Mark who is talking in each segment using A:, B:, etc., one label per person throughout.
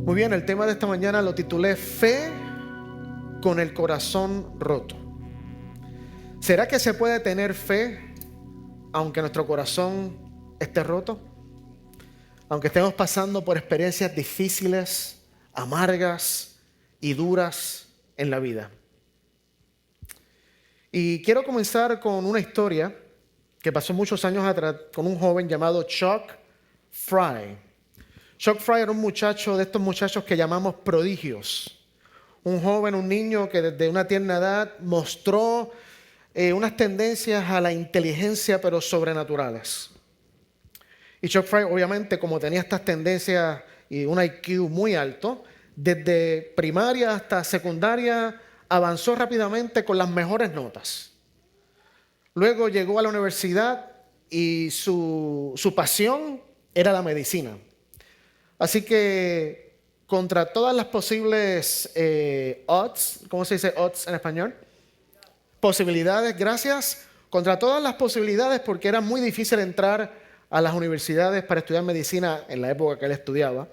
A: Muy bien, el tema de esta mañana lo titulé Fe con el corazón roto. ¿Será que se puede tener fe aunque nuestro corazón esté roto? Aunque estemos pasando por experiencias difíciles, amargas y duras en la vida. Y quiero comenzar con una historia que pasó muchos años atrás con un joven llamado Chuck Fry. Chuck Fry era un muchacho de estos muchachos que llamamos prodigios. Un joven, un niño que desde una tierna edad mostró unas tendencias a la inteligencia pero sobrenaturales. Y Chuck Fry, obviamente, como tenía estas tendencias y un IQ muy alto, desde primaria hasta secundaria avanzó rápidamente con las mejores notas. Luego llegó a la universidad y su pasión era la medicina. Así que contra todas las posibles odds, ¿cómo se dice odds en español? Posibilidades, gracias. Contra todas las posibilidades, porque era muy difícil entrar a las universidades para estudiar medicina en la época que él estudiaba,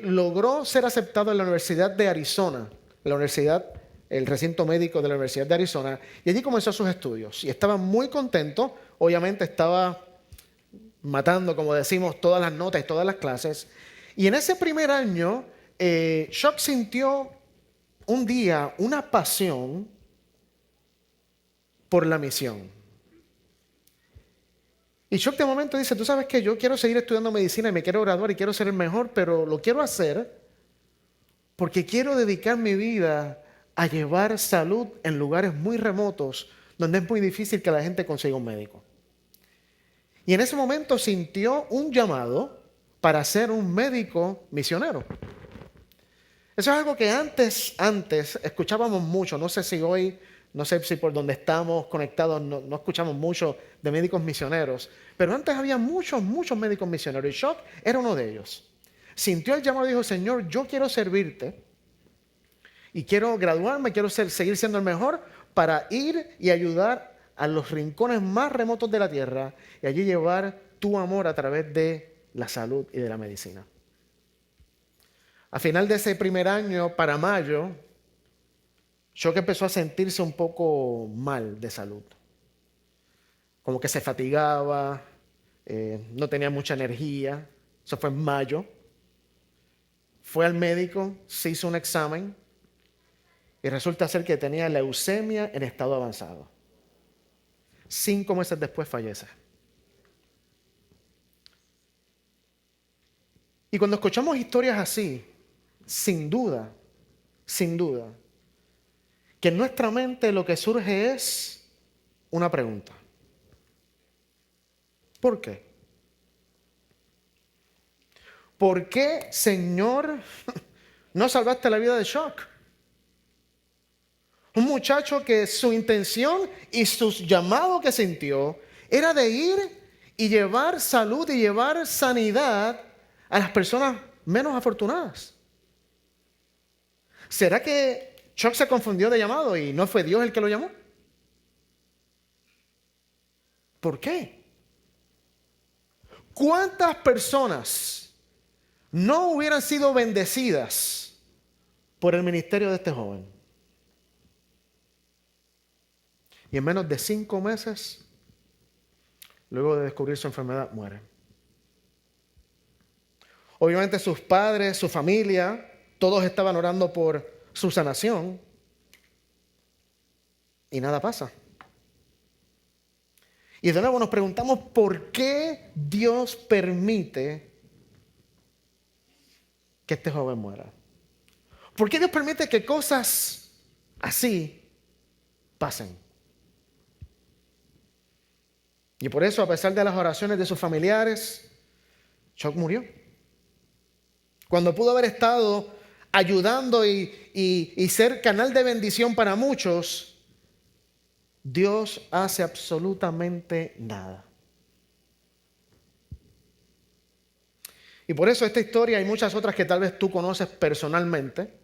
A: logró ser aceptado en la Universidad de Arizona, el recinto médico de la Universidad de Arizona, y allí comenzó sus estudios. Y estaba muy contento, obviamente estaba matando, como decimos, todas las notas y todas las clases. Y en ese primer año, Chuck sintió un día una pasión por la misión. Y Chuck de momento dice, tú sabes que yo quiero seguir estudiando medicina y me quiero graduar y quiero ser el mejor, pero lo quiero hacer porque quiero dedicar mi vida a llevar salud en lugares muy remotos donde es muy difícil que la gente consiga un médico. Y en ese momento sintió un llamado para ser un médico misionero. Eso es algo que antes escuchábamos mucho. No sé si hoy, no sé si por donde estamos conectados no escuchamos mucho de médicos misioneros. Pero antes había muchos médicos misioneros y Chuck era uno de ellos. Sintió el llamado y dijo, Señor, yo quiero servirte y quiero graduarme, quiero seguir siendo el mejor para ir y ayudar a los rincones más remotos de la tierra y allí llevar tu amor a través de la salud y de la medicina. A final de ese primer año, para mayo, Chuck empezó a sentirse un poco mal de salud. Como que se fatigaba, no tenía mucha energía. Eso fue en mayo. Fue al médico, se hizo un examen y resulta ser que tenía leucemia en estado avanzado. 5 meses después fallece. Y cuando escuchamos historias así, sin duda, que en nuestra mente lo que surge es una pregunta. ¿Por qué? ¿Por qué, Señor, no salvaste la vida de Chuck? Un muchacho que su intención y su llamado que sintió era de ir y llevar salud y llevar sanidad a las personas menos afortunadas. ¿Será que Chuck se confundió de llamado y no fue Dios el que lo llamó? ¿Por qué? ¿Cuántas personas no hubieran sido bendecidas por el ministerio de este joven? Y en menos de 5 meses, luego de descubrir su enfermedad, muere. Obviamente sus padres, su familia, todos estaban orando por su sanación y nada pasa. Y de nuevo nos preguntamos por qué Dios permite que este joven muera. ¿Por qué Dios permite que cosas así pasen? Y por eso, a pesar de las oraciones de sus familiares, Chuck murió. Cuando pudo haber estado ayudando y ser canal de bendición para muchos, Dios hace absolutamente nada. Y por eso esta historia y muchas otras que tal vez tú conoces personalmente,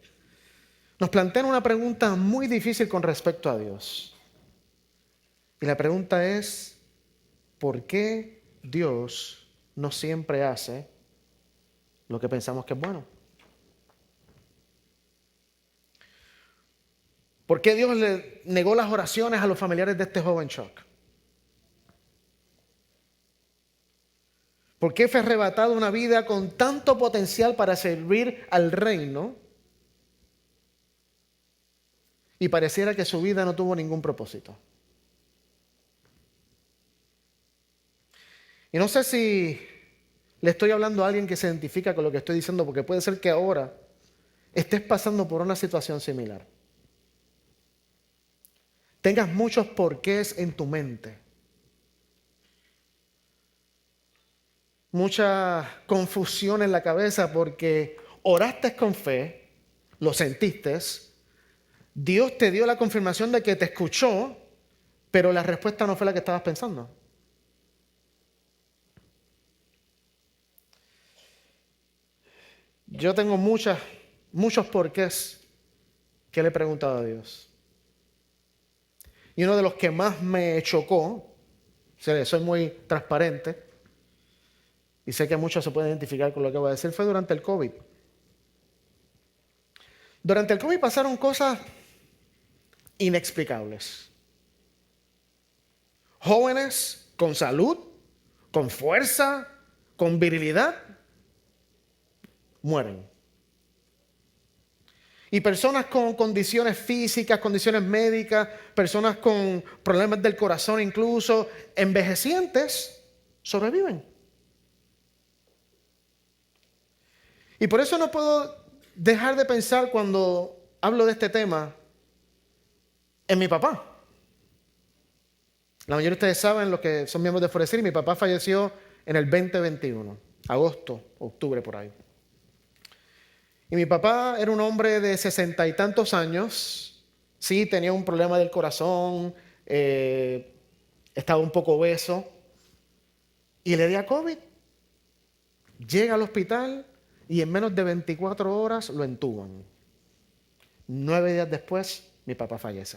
A: nos plantean una pregunta muy difícil con respecto a Dios. Y la pregunta es, ¿por qué Dios no siempre hace lo que pensamos que es bueno? ¿Por qué Dios le negó las oraciones a los familiares de este joven Chuck? ¿Por qué fue arrebatado una vida con tanto potencial para servir al reino y pareciera que su vida no tuvo ningún propósito? Y no sé si le estoy hablando a alguien que se identifica con lo que estoy diciendo, porque puede ser que ahora estés pasando por una situación similar. Tengas muchos porqués en tu mente. Mucha confusión en la cabeza porque oraste con fe, lo sentiste, Dios te dio la confirmación de que te escuchó, pero la respuesta no fue la que estabas pensando. Yo tengo muchos porqués que le he preguntado a Dios. Y uno de los que más me chocó, soy muy transparente, y sé que muchos se pueden identificar con lo que voy a decir, fue durante el COVID. Durante el COVID pasaron cosas inexplicables. Jóvenes con salud, con fuerza, con virilidad, mueren. Y personas con condiciones físicas, condiciones médicas, personas con problemas del corazón incluso, envejecientes, sobreviven. Y por eso no puedo dejar de pensar cuando hablo de este tema en mi papá. La mayoría de ustedes saben, los que son miembros de Forestir, mi papá falleció en el 2021, agosto, octubre por ahí. Y mi papá era un hombre de 60 y tantos años, sí, tenía un problema del corazón, estaba un poco obeso y le dio COVID. Llega al hospital y en menos de 24 horas lo entuban. 9 días después, mi papá fallece.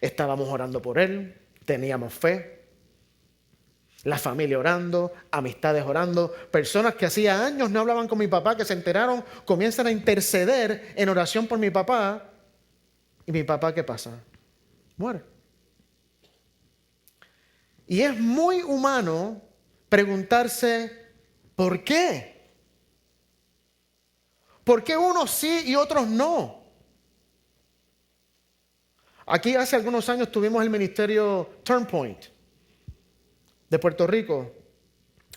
A: Estábamos orando por él, teníamos fe. La familia orando, amistades orando, personas que hacía años no hablaban con mi papá, que se enteraron, comienzan a interceder en oración por mi papá. ¿Y mi papá qué pasa? Muere. Y es muy humano preguntarse, ¿por qué? ¿Por qué unos sí y otros no? Aquí hace algunos años tuvimos el ministerio Turnpoint de Puerto Rico.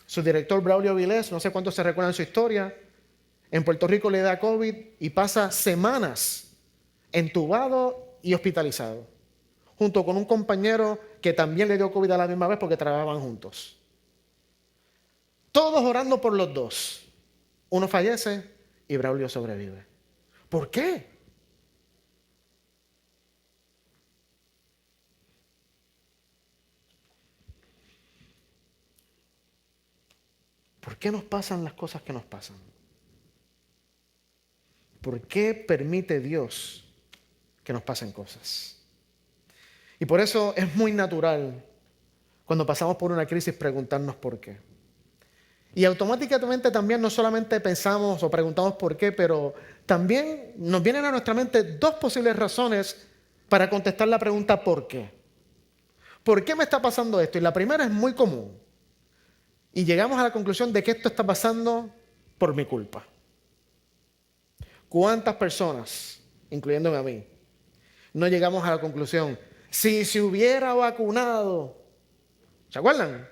A: Su director, Braulio Vilés, no sé cuántos se recuerdan su historia. En Puerto Rico le da COVID y pasa semanas entubado y hospitalizado, junto con un compañero que también le dio COVID a la misma vez porque trabajaban juntos. Todos orando por los dos. Uno fallece y Braulio sobrevive. ¿Por qué? ¿Por qué nos pasan las cosas que nos pasan? ¿Por qué permite Dios que nos pasen cosas? Y por eso es muy natural cuando pasamos por una crisis preguntarnos por qué. Y automáticamente también no solamente pensamos o preguntamos por qué, pero también nos vienen a nuestra mente dos posibles razones para contestar la pregunta ¿por qué? ¿Por qué me está pasando esto? Y la primera es muy común. Y llegamos a la conclusión de que esto está pasando por mi culpa. ¿Cuántas personas, incluyéndome a mí, no llegamos a la conclusión, si se hubiera vacunado? ¿Se acuerdan?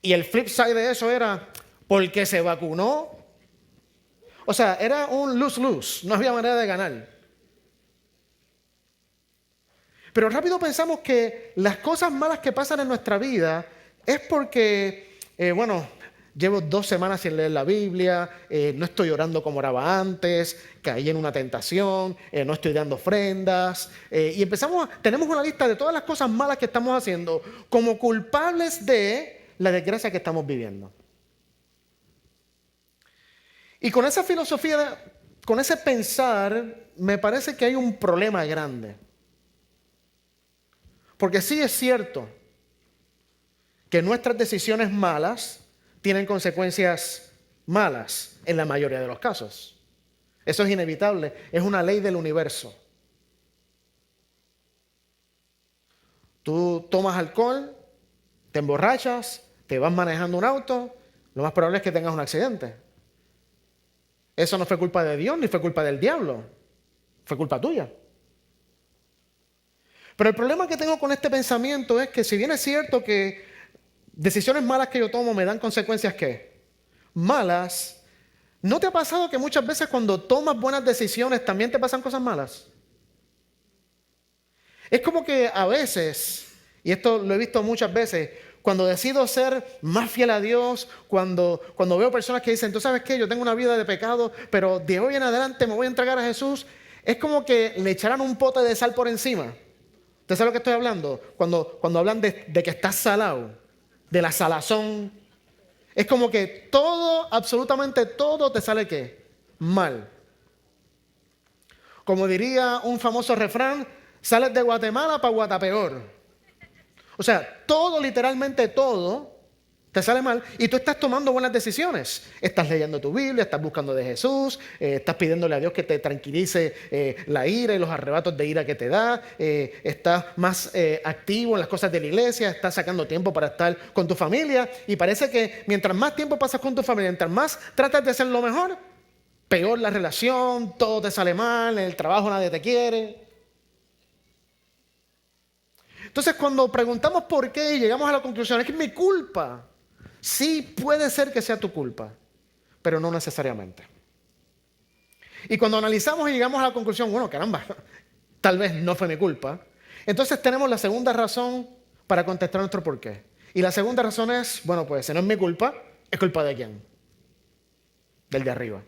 A: Y el flip side de eso era, porque se vacunó. O sea, era un lose-lose, no había manera de ganar. Pero rápido pensamos que las cosas malas que pasan en nuestra vida es porque, llevo 2 semanas sin leer la Biblia, no estoy orando como oraba antes, caí en una tentación, no estoy dando ofrendas. Y tenemos una lista de todas las cosas malas que estamos haciendo como culpables de la desgracia que estamos viviendo. Y con esa filosofía, con ese pensar, me parece que hay un problema grande. Porque sí es cierto que nuestras decisiones malas tienen consecuencias malas en la mayoría de los casos. Eso es inevitable, es una ley del universo. Tú tomas alcohol, te emborrachas, te vas manejando un auto, lo más probable es que tengas un accidente. Eso no fue culpa de Dios ni fue culpa del diablo, fue culpa tuya. Pero el problema que tengo con este pensamiento es que si bien es cierto que decisiones malas que yo tomo me dan consecuencias ¿qué? Malas, ¿no te ha pasado que muchas veces cuando tomas buenas decisiones también te pasan cosas malas? Es como que a veces, y esto lo he visto muchas veces, cuando decido ser más fiel a Dios, cuando veo personas que dicen, tú sabes qué, yo tengo una vida de pecado, pero de hoy en adelante me voy a entregar a Jesús, es como que le echarán un pote de sal por encima. ¿Usted sabe lo que estoy hablando? Cuando hablan de que estás salado, de la salazón, es como que todo, absolutamente todo te sale ¿qué? Mal. Como diría un famoso refrán, sales de Guatemala para Guatapeor. O sea, todo, literalmente todo, te sale mal y tú estás tomando buenas decisiones. Estás leyendo tu Biblia, estás buscando de Jesús, estás pidiéndole a Dios que te tranquilice la ira y los arrebatos de ira que te da, estás más activo en las cosas de la iglesia, estás sacando tiempo para estar con tu familia y parece que mientras más tiempo pasas con tu familia, mientras más tratas de hacer lo mejor, peor la relación, todo te sale mal, en el trabajo nadie te quiere. Entonces, cuando preguntamos por qué, llegamos a la conclusión, es que es mi culpa. Sí, puede ser que sea tu culpa, pero no necesariamente. Y cuando analizamos y llegamos a la conclusión, bueno, caramba, tal vez no fue mi culpa, entonces tenemos la segunda razón para contestar nuestro por qué. Y la segunda razón es, bueno, pues si no es mi culpa, ¿es culpa de quién? Del de arriba.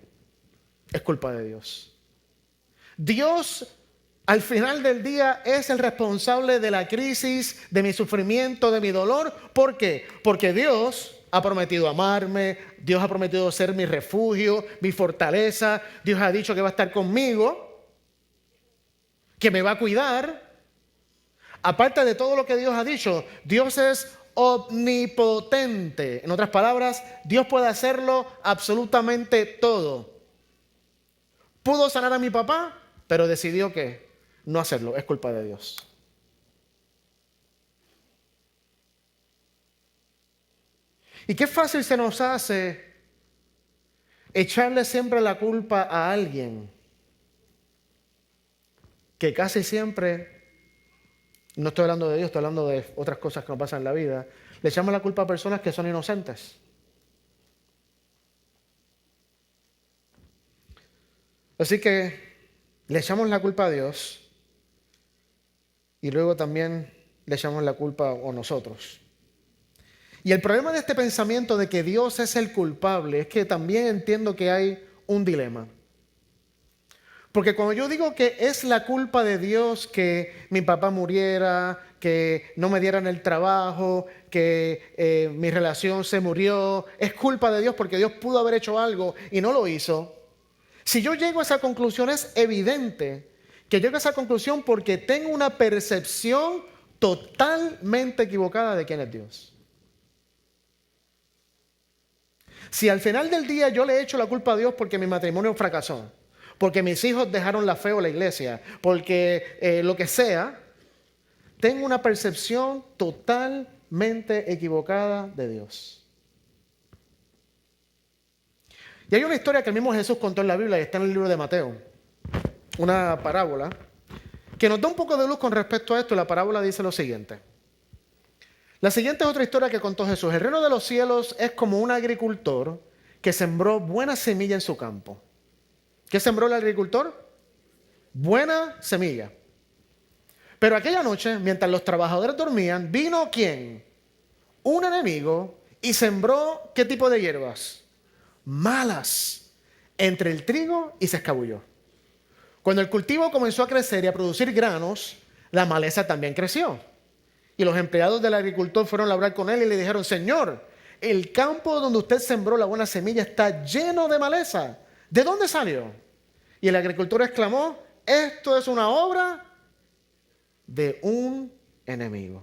A: Es culpa de Dios. Dios, al final del día, es el responsable de la crisis, de mi sufrimiento, de mi dolor. ¿Por qué? Porque Dios ha prometido amarme, Dios ha prometido ser mi refugio, mi fortaleza, Dios ha dicho que va a estar conmigo, que me va a cuidar. Aparte de todo lo que Dios ha dicho, Dios es omnipotente. En otras palabras, Dios puede hacerlo absolutamente todo. Pudo sanar a mi papá, pero decidió que no hacerlo. Es culpa de Dios. Y qué fácil se nos hace echarle siempre la culpa a alguien que casi siempre, no estoy hablando de Dios, estoy hablando de otras cosas que nos pasan en la vida, le echamos la culpa a personas que son inocentes. Así que le echamos la culpa a Dios y luego también le echamos la culpa a nosotros. Y el problema de este pensamiento de que Dios es el culpable es que también entiendo que hay un dilema. Porque cuando yo digo que es la culpa de Dios que mi papá muriera, que no me dieran el trabajo, que mi relación se murió, es culpa de Dios porque Dios pudo haber hecho algo y no lo hizo. Si yo llego a esa conclusión, es evidente que llego a esa conclusión porque tengo una percepción totalmente equivocada de quién es Dios. Si al final del día yo le echo la culpa a Dios porque mi matrimonio fracasó, porque mis hijos dejaron la fe o la iglesia, porque lo que sea, tengo una percepción totalmente equivocada de Dios. Y hay una historia que el mismo Jesús contó en la Biblia y está en el libro de Mateo, una parábola, que nos da un poco de luz con respecto a esto. La parábola dice lo siguiente. La siguiente es otra historia que contó Jesús. El reino de los cielos es como un agricultor que sembró buena semilla en su campo. ¿Qué sembró el agricultor? Buena semilla. Pero aquella noche, mientras los trabajadores dormían, vino ¿quién? Un enemigo y sembró ¿qué tipo de hierbas? Malas entre el trigo y se escabulló. Cuando el cultivo comenzó a crecer y a producir granos, la maleza también creció. Y los empleados del agricultor fueron a hablar con él y le dijeron, Señor, el campo donde usted sembró la buena semilla está lleno de maleza. ¿De dónde salió? Y el agricultor exclamó, esto es una obra de un enemigo.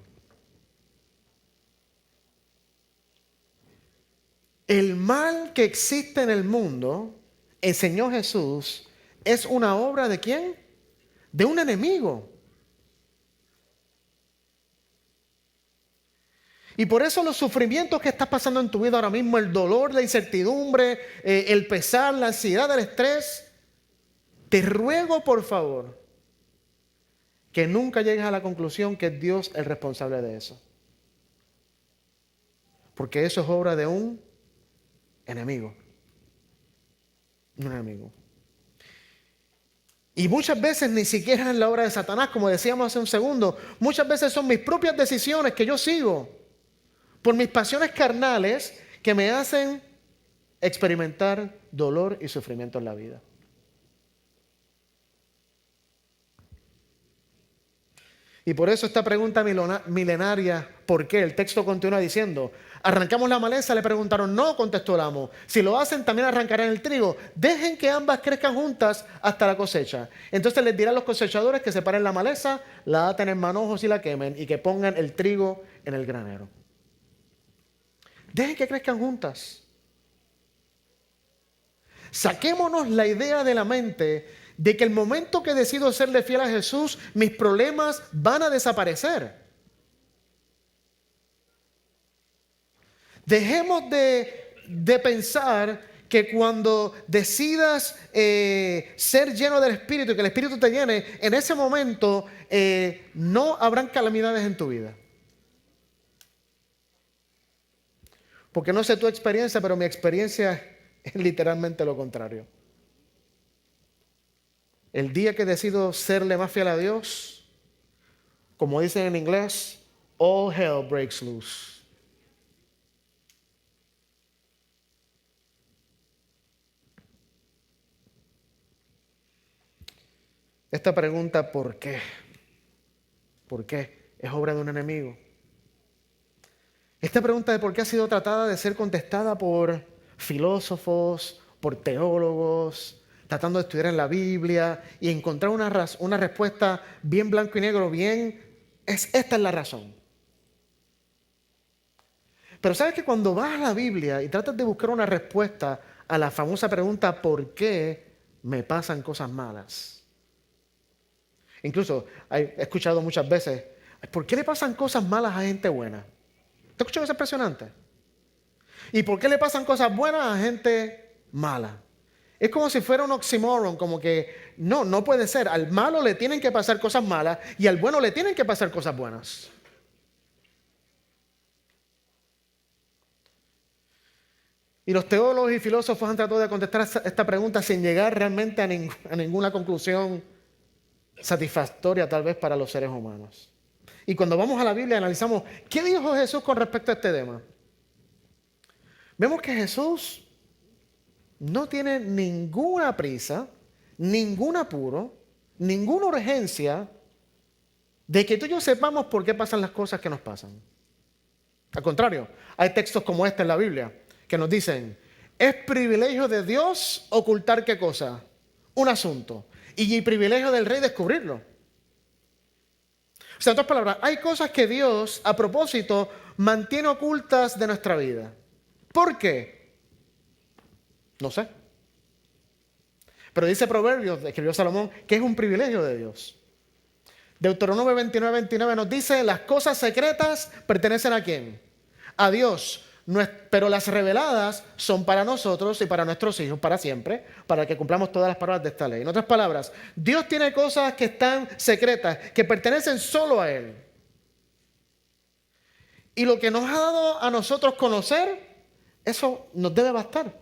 A: El mal que existe en el mundo, enseñó Jesús, es una obra ¿de quién? De un enemigo. Y por eso los sufrimientos que estás pasando en tu vida ahora mismo, el dolor, la incertidumbre, el pesar, la ansiedad, el estrés, te ruego por favor que nunca llegues a la conclusión que es Dios el responsable de eso. Porque eso es obra de un enemigo. Un enemigo. Y muchas veces ni siquiera es la obra de Satanás, como decíamos hace un segundo. Muchas veces son mis propias decisiones que yo sigo por mis pasiones carnales que me hacen experimentar dolor y sufrimiento en la vida. Y por eso esta pregunta milenaria, ¿por qué? El texto continúa diciendo, arrancamos la maleza, le preguntaron, no, contestó el amo, si lo hacen también arrancarán el trigo, dejen que ambas crezcan juntas hasta la cosecha. Entonces les dirán los cosechadores que separen la maleza, la aten en manojos y la quemen y que pongan el trigo en el granero. Dejen que crezcan juntas. Saquémonos la idea de la mente de que el momento que decido serle fiel a Jesús, mis problemas van a desaparecer. Dejemos de pensar que cuando decidas ser lleno del Espíritu y que el Espíritu te llene, en ese momento no habrán calamidades en tu vida. Porque no sé tu experiencia, pero mi experiencia es literalmente lo contrario. El día que decido serle más fiel a Dios, como dicen en inglés, all hell breaks loose. Esta pregunta, ¿por qué? ¿Por qué? Es obra de un enemigo. Esta pregunta de por qué ha sido tratada de ser contestada por filósofos, por teólogos, tratando de estudiar en la Biblia y encontrar una respuesta bien blanco y negro, esta es la razón. Pero sabes que cuando vas a la Biblia y tratas de buscar una respuesta a la famosa pregunta ¿por qué me pasan cosas malas? Incluso he escuchado muchas veces, ¿por qué le pasan cosas malas a gente buena? ¿Te has escuchado eso impresionante? ¿Y por qué le pasan cosas buenas a gente mala? Es como si fuera un oxímoron, como que no puede ser. Al malo le tienen que pasar cosas malas y al bueno le tienen que pasar cosas buenas. Y los teólogos y filósofos han tratado de contestar esta pregunta sin llegar realmente a ninguna conclusión satisfactoria tal vez para los seres humanos. Y cuando vamos a la Biblia analizamos, ¿qué dijo Jesús con respecto a este tema? Vemos que Jesús no tiene ninguna prisa, ningún apuro, ninguna urgencia de que tú y yo sepamos por qué pasan las cosas que nos pasan. Al contrario, hay textos como este en la Biblia que nos dicen, es privilegio de Dios ocultar ¿qué cosa? Un asunto. Y privilegio del rey descubrirlo. O sea, en otras palabras, hay cosas que Dios, a propósito, mantiene ocultas de nuestra vida. ¿Por qué? No sé. Pero dice Proverbios, escribió Salomón, que es un privilegio de Dios. Deuteronomio 29 nos dice, las cosas secretas pertenecen ¿a quién? A Dios. Pero las reveladas son para nosotros y para nuestros hijos, para siempre, para que cumplamos todas las palabras de esta ley. En otras palabras, Dios tiene cosas que están secretas, que pertenecen solo a Él. Y lo que nos ha dado a nosotros conocer, eso nos debe bastar.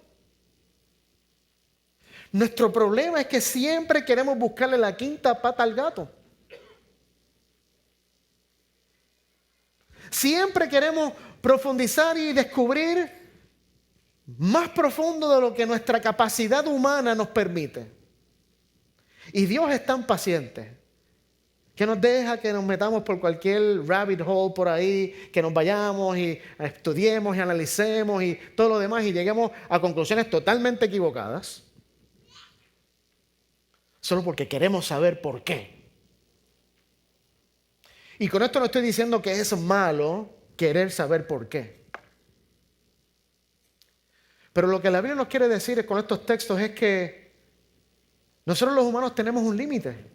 A: Nuestro problema es que siempre queremos buscarle la quinta pata al gato. Siempre queremos profundizar y descubrir más profundo de lo que nuestra capacidad humana nos permite. Y Dios es tan paciente que nos deja que nos metamos por cualquier rabbit hole por ahí, que nos vayamos y estudiemos y analicemos y todo lo demás y lleguemos a conclusiones totalmente equivocadas. Solo porque queremos saber por qué. Y con esto no estoy diciendo que es malo querer saber por qué. Pero lo que la Biblia nos quiere decir con estos textos es que Nosotros los humanos tenemos un límite.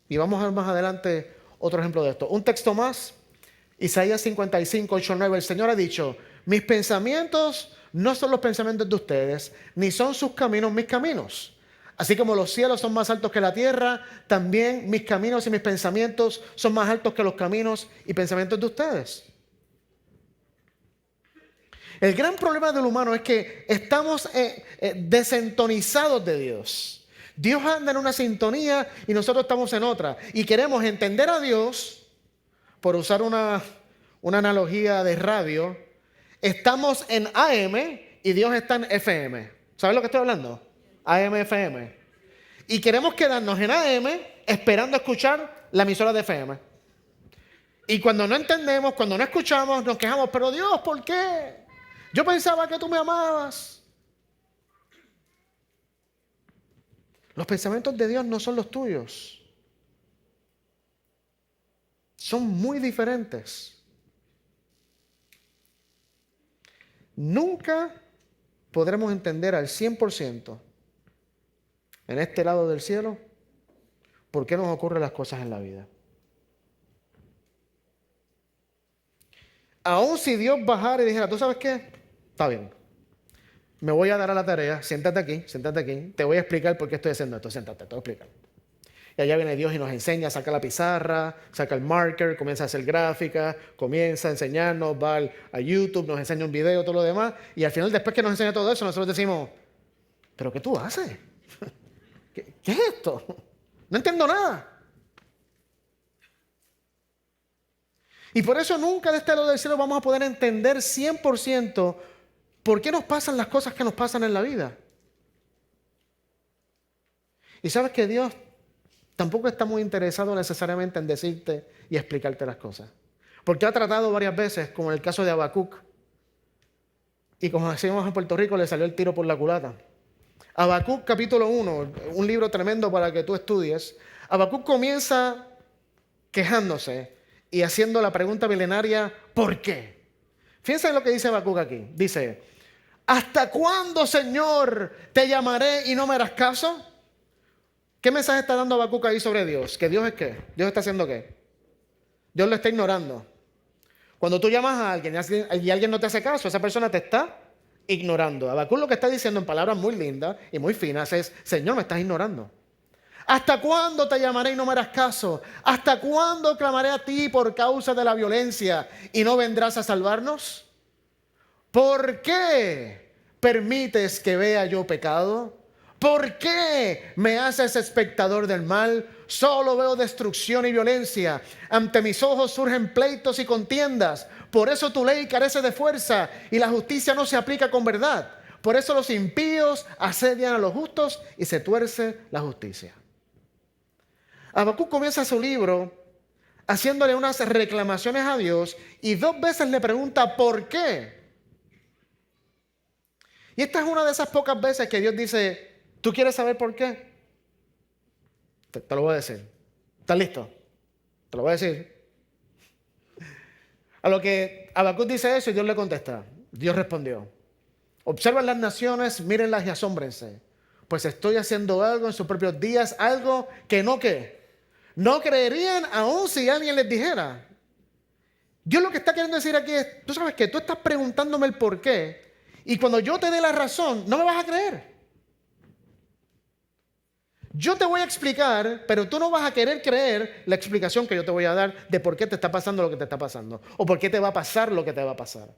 A: Y vamos a ver más adelante otro ejemplo de esto. Un texto más, Isaías 55, 8, 9. El Señor ha dicho, mis pensamientos no son los pensamientos de ustedes, ni son sus caminos mis caminos. Así como los cielos son más altos que la tierra, también mis caminos y mis pensamientos son más altos que los caminos y pensamientos de ustedes. El gran problema del humano es que estamos desentonizados de Dios. Dios anda en una sintonía y nosotros estamos en otra. Y queremos entender a Dios, por usar una analogía de radio, estamos en AM y Dios está en FM. ¿Sabes lo que estoy hablando? AM, FM. Y queremos quedarnos en AM esperando escuchar la emisora de FM. Y cuando no entendemos, cuando no escuchamos, nos quejamos, pero Dios, ¿por qué? Yo pensaba que tú me amabas. Los pensamientos de Dios no son los tuyos. Son muy diferentes. Nunca podremos entender al 100% en este lado del cielo por qué nos ocurren las cosas en la vida. Aún si Dios bajara y dijera, ¿tú sabes qué? Está bien. Me voy a dar a la tarea, siéntate aquí, te voy a explicar por qué estoy haciendo esto, siéntate, te voy a explicar. Y allá viene Dios y nos enseña, saca la pizarra, saca el marker, comienza a hacer gráficas, comienza a enseñarnos, va a YouTube, nos enseña un video, todo lo demás, y al final, después que nos enseña todo eso, nosotros decimos, ¿pero qué tú haces? ¿Qué es esto? No entiendo nada. Y por eso nunca de este lado del cielo vamos a poder entender 100% por qué nos pasan las cosas que nos pasan en la vida. Y sabes que Dios tampoco está muy interesado necesariamente en decirte y explicarte las cosas. Porque ha tratado varias veces, como en el caso de Habacuc. Y como decimos en Puerto Rico, le salió el tiro por la culata. Habacuc capítulo 1, un libro tremendo para que tú estudies. Habacuc comienza quejándose y haciendo la pregunta milenaria, ¿por qué? Fíjense en lo que dice Habacuc aquí. Dice, ¿hasta cuándo, Señor, te llamaré y no me harás caso? ¿Qué mensaje está dando Habacuc ahí sobre Dios? ¿Que Dios es qué? ¿Dios está haciendo qué? Dios lo está ignorando. Cuando tú llamas a alguien y alguien no te hace caso, esa persona te está ignorando. Habacuc lo que está diciendo en palabras muy lindas y muy finas es, Señor, me estás ignorando. ¿Hasta cuándo te llamaré y no me harás caso? ¿Hasta cuándo clamaré a ti por causa de la violencia y no vendrás a salvarnos? ¿Por qué permites que vea yo pecado? ¿Por qué me haces espectador del mal? Solo veo destrucción y violencia. Ante mis ojos surgen pleitos y contiendas. Por eso tu ley carece de fuerza y la justicia no se aplica con verdad. Por eso los impíos asedian a los justos y se tuerce la justicia. Habacuc comienza su libro haciéndole unas reclamaciones a Dios y 2 veces le pregunta ¿por qué? Y esta es una de esas pocas veces que Dios dice, ¿tú quieres saber por qué? Te lo voy a decir. ¿Estás listo? Te lo voy a decir. A lo que Habacuc dice eso y Dios le contesta. Dios respondió, observen las naciones, mírenlas y asómbrense, pues estoy haciendo algo en sus propios días, algo que no creerían aún si alguien les dijera. Dios lo que está queriendo decir aquí es, tú sabes que tú estás preguntándome el por qué y cuando yo te dé la razón, no me vas a creer. Yo te voy a explicar, pero tú no vas a querer creer la explicación que yo te voy a dar de por qué te está pasando lo que te está pasando o por qué te va a pasar lo que te va a pasar.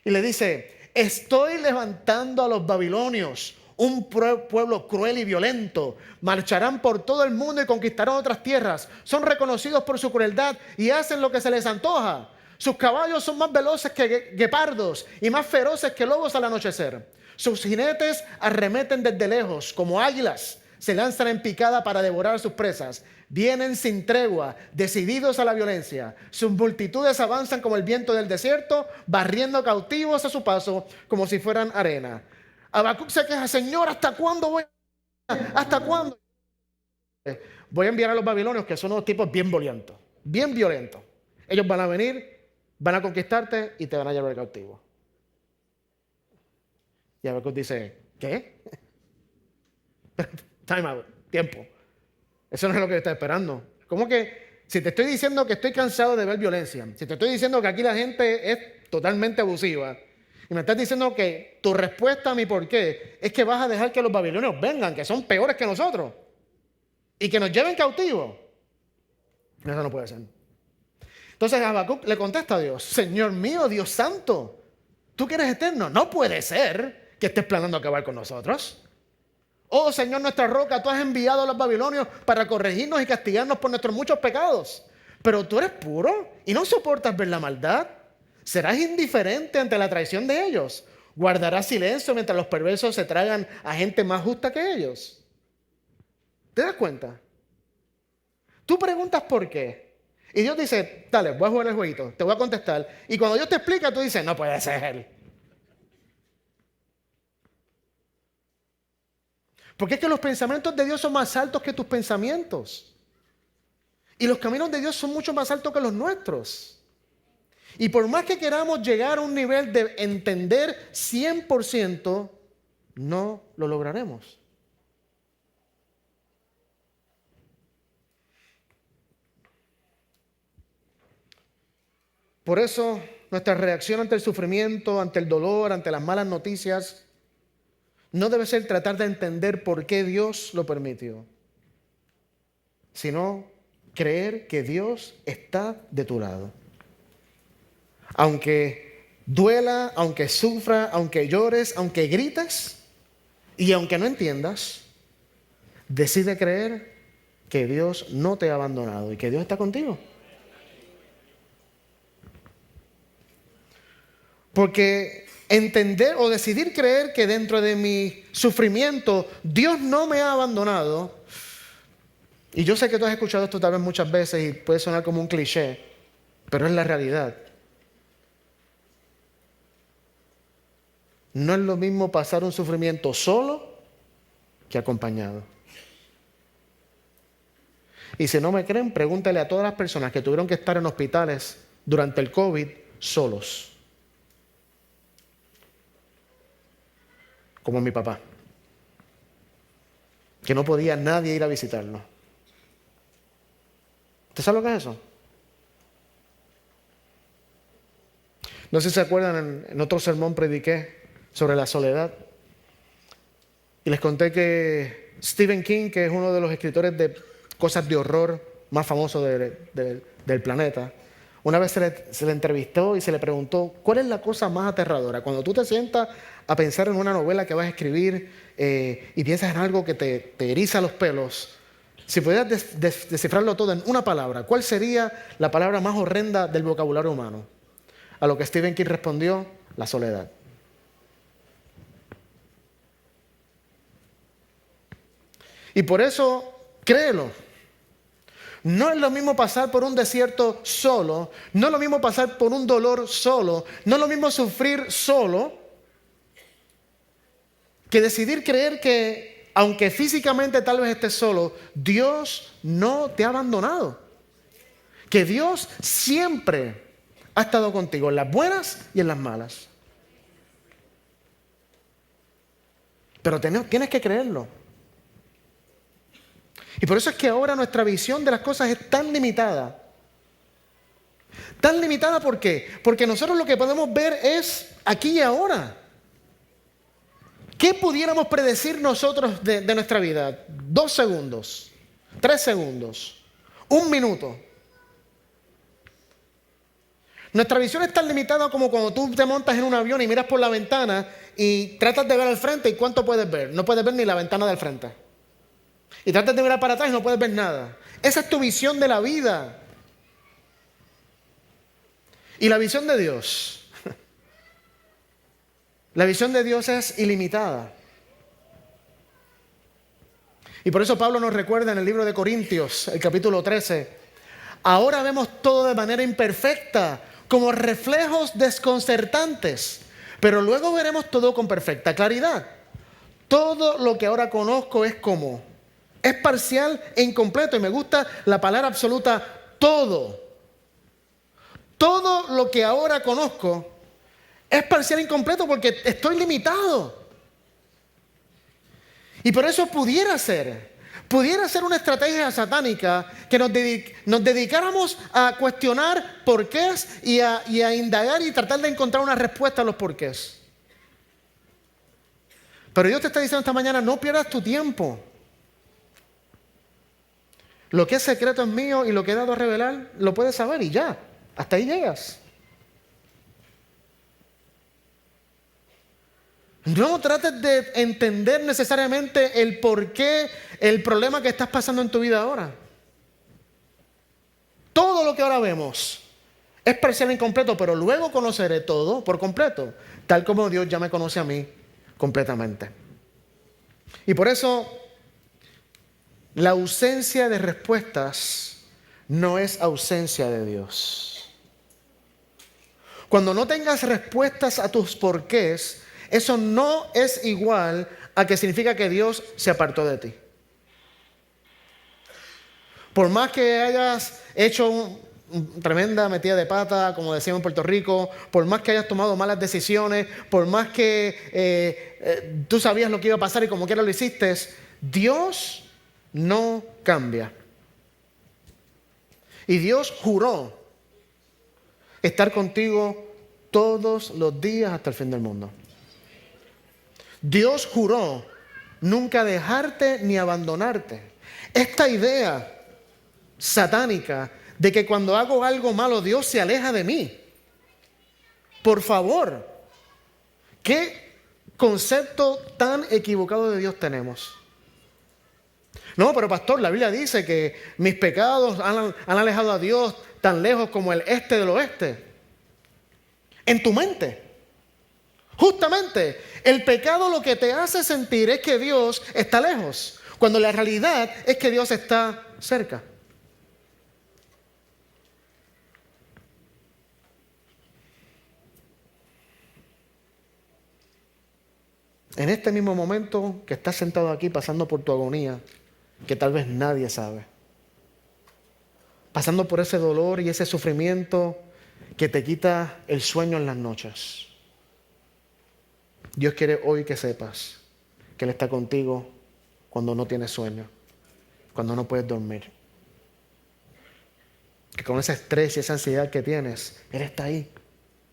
A: Y le dice, estoy levantando a los babilonios, un pueblo cruel y violento. Marcharán por todo el mundo y conquistarán otras tierras. Son reconocidos por su crueldad y hacen lo que se les antoja. Sus caballos son más veloces que guepardos y más feroces que lobos al anochecer. Sus jinetes arremeten desde lejos como águilas. Se lanzan en picada para devorar sus presas. Vienen sin tregua, decididos a la violencia. Sus multitudes avanzan como el viento del desierto, barriendo cautivos a su paso como si fueran arena. Habacuc se queja, Señor, ¿hasta cuándo voy? ¿Hasta cuándo? Voy a enviar a los babilonios, que son unos tipos bien violentos, bien violentos. Ellos van a venir, van a conquistarte y te van a llevar cautivo. Y Habacuc dice, ¿qué? Time out, tiempo. Eso no es lo que yo estaba esperando. ¿Cómo que si te estoy diciendo que estoy cansado de ver violencia, si te estoy diciendo que aquí la gente es totalmente abusiva, y me estás diciendo que tu respuesta a mi por qué es que vas a dejar que los babilonios vengan, que son peores que nosotros, y que nos lleven cautivos? Eso no puede ser. Entonces Habacuc le contesta a Dios: Señor mío, Dios santo, tú que eres eterno, no puede ser que estés planeando acabar con nosotros. Oh Señor, nuestra roca, tú has enviado a los babilonios para corregirnos y castigarnos por nuestros muchos pecados. Pero tú eres puro y no soportas ver la maldad. ¿Serás indiferente ante la traición de ellos? ¿Guardarás silencio mientras los perversos se tragan a gente más justa que ellos? ¿Te das cuenta? Tú preguntas por qué. Y Dios dice: dale, voy a jugar el jueguito, te voy a contestar. Y cuando Dios te explica, tú dices: no puede ser. Porque es que los pensamientos de Dios son más altos que tus pensamientos. Y los caminos de Dios son mucho más altos que los nuestros. Y por más que queramos llegar a un nivel de entender 100%, no lo lograremos. Por eso nuestra reacción ante el sufrimiento, ante el dolor, ante las malas noticias, no debe ser tratar de entender por qué Dios lo permitió, sino creer que Dios está de tu lado. Aunque duela, aunque sufra, aunque llores, aunque grites y aunque no entiendas, decide creer que Dios no te ha abandonado y que Dios está contigo. Porque entender o decidir creer que dentro de mi sufrimiento Dios no me ha abandonado, y yo sé que tú has escuchado esto tal vez muchas veces y puede sonar como un cliché, pero es la realidad. No es lo mismo pasar un sufrimiento solo que acompañado. Y si no me creen, pregúntale a todas las personas que tuvieron que estar en hospitales durante el COVID solos. Como mi papá, que no podía nadie ir a visitarlo. ¿Usted sabe lo que es eso? No sé si se acuerdan, en otro sermón prediqué sobre la soledad. Y les conté que Stephen King, que es uno de los escritores de cosas de horror más famosos del planeta, una vez se le entrevistó y se le preguntó: ¿cuál es la cosa más aterradora? Cuando tú te sientas a pensar en una novela que vas a escribir y piensas en algo que te eriza los pelos, si pudieras descifrarlo todo en una palabra, ¿cuál sería la palabra más horrenda del vocabulario humano? A lo que Stephen King respondió: la soledad. Y por eso, créelo, no es lo mismo pasar por un desierto solo, no es lo mismo pasar por un dolor solo, no es lo mismo sufrir solo, que decidir creer que, aunque físicamente tal vez estés solo, Dios no te ha abandonado. Que Dios siempre ha estado contigo, en las buenas y en las malas. Pero tienes que creerlo. Y por eso es que ahora nuestra visión de las cosas es tan limitada. Tan limitada, ¿por qué? Porque nosotros lo que podemos ver es aquí y ahora. ¿Qué pudiéramos predecir nosotros de nuestra vida? 2 segundos, 3 segundos, 1 minuto. Nuestra visión es tan limitada como cuando tú te montas en un avión y miras por la ventana y tratas de ver al frente, ¿y cuánto puedes ver? No puedes ver ni la ventana del frente. Y tratas de mirar para atrás y no puedes ver nada. Esa es tu visión de la vida. Y la visión de Dios. La visión de Dios es ilimitada. Y por eso Pablo nos recuerda en el libro de Corintios, el capítulo 13. Ahora vemos todo de manera imperfecta, como reflejos desconcertantes. Pero luego veremos todo con perfecta claridad. Todo lo que ahora conozco es como. Es parcial e incompleto. Y me gusta la palabra absoluta, todo. Todo lo que ahora conozco es parcial e incompleto porque estoy limitado. Y por eso pudiera ser una estrategia satánica que nos dedicáramos a cuestionar porqués y a indagar y tratar de encontrar una respuesta a los porqués. Pero Dios te está diciendo esta mañana, no pierdas tu tiempo. Lo que es secreto es mío y lo que he dado a revelar lo puedes saber y ya, hasta ahí llegas. No trates de entender necesariamente el porqué, el problema que estás pasando en tu vida ahora. Todo lo que ahora vemos es parcial e incompleto, pero luego conoceré todo por completo, tal como Dios ya me conoce a mí completamente. Y por eso, la ausencia de respuestas no es ausencia de Dios. Cuando no tengas respuestas a tus porqués, eso no es igual a que significa que Dios se apartó de ti. Por más que hayas hecho una tremenda metida de pata, como decíamos en Puerto Rico, por más que hayas tomado malas decisiones, por más que tú sabías lo que iba a pasar y como quiera lo hiciste, Dios no cambia. Y Dios juró estar contigo todos los días hasta el fin del mundo. Dios juró nunca dejarte ni abandonarte. Esta idea satánica de que cuando hago algo malo Dios se aleja de mí. Por favor, ¿qué concepto tan equivocado de Dios tenemos? No, pero pastor, la Biblia dice que mis pecados han alejado a Dios tan lejos como el este del oeste. En tu mente. Justamente, el pecado lo que te hace sentir es que Dios está lejos, cuando la realidad es que Dios está cerca. En este mismo momento que estás sentado aquí pasando por tu agonía, que tal vez nadie sabe, pasando por ese dolor y ese sufrimiento que te quita el sueño en las noches, Dios quiere hoy que sepas que Él está contigo cuando no tienes sueño, cuando no puedes dormir. Que con ese estrés y esa ansiedad que tienes, Él está ahí.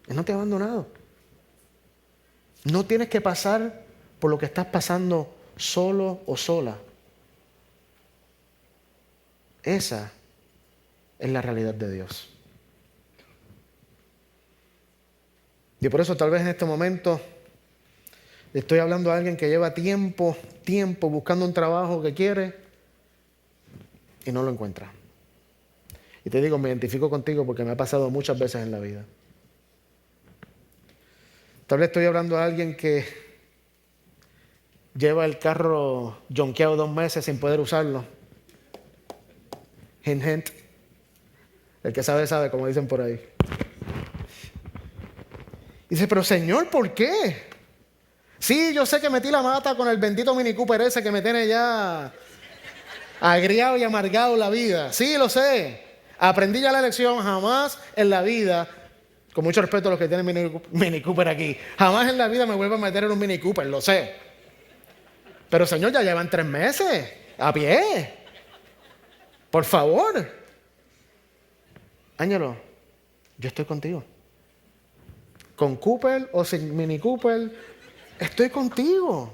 A: Él no te ha abandonado. No tienes que pasar por lo que estás pasando solo o sola. Esa es la realidad de Dios. Y por eso tal vez en este momento estoy hablando a alguien que lleva tiempo buscando un trabajo que quiere y no lo encuentra. Y te digo, me identifico contigo porque me ha pasado muchas veces en la vida. Tal vez estoy hablando a alguien que lleva el carro jonqueado 2 meses sin poder usarlo. Hint, hint. El que sabe, sabe, como dicen por ahí. Dice, pero Señor, ¿por qué? Sí, yo sé que metí la mata con el bendito Mini Cooper ese que me tiene ya agriado y amargado la vida. Sí, lo sé. Aprendí ya la lección. Jamás en la vida, con mucho respeto a los que tienen Mini Cooper aquí, jamás en la vida me vuelvo a meter en un Mini Cooper, lo sé. Pero Señor, ya llevan 3 meses a pie. Por favor. Ángelo, yo estoy contigo. Con Cooper o sin Mini Cooper, estoy contigo.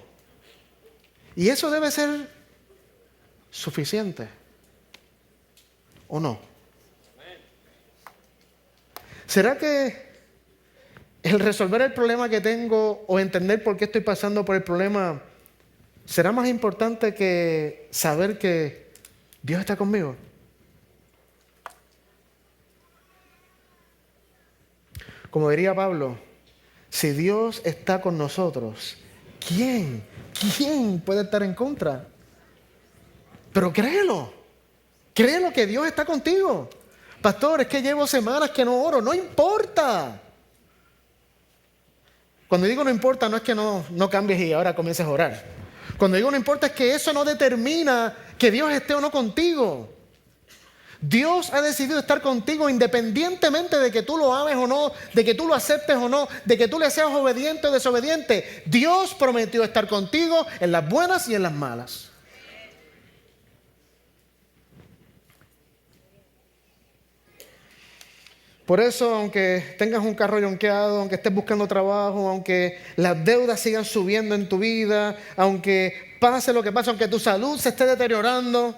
A: Y eso debe ser suficiente. ¿O no? ¿Será que el resolver el problema que tengo o entender por qué estoy pasando por el problema será más importante que saber que Dios está conmigo? Como diría Pablo, si Dios está con nosotros, ¿quién puede estar en contra? Pero créelo que Dios está contigo. Pastor, es que llevo semanas que no oro, no importa. Cuando digo no importa, no es que no cambies y ahora comiences a orar. Cuando digo no importa, es que eso no determina que Dios esté o no contigo. Dios ha decidido estar contigo independientemente de que tú lo ames o no, de que tú lo aceptes o no, de que tú le seas obediente o desobediente. Dios prometió estar contigo en las buenas y en las malas. Por eso, aunque tengas un carro yonqueado, aunque estés buscando trabajo, aunque las deudas sigan subiendo en tu vida, aunque pase lo que pase, aunque tu salud se esté deteriorando,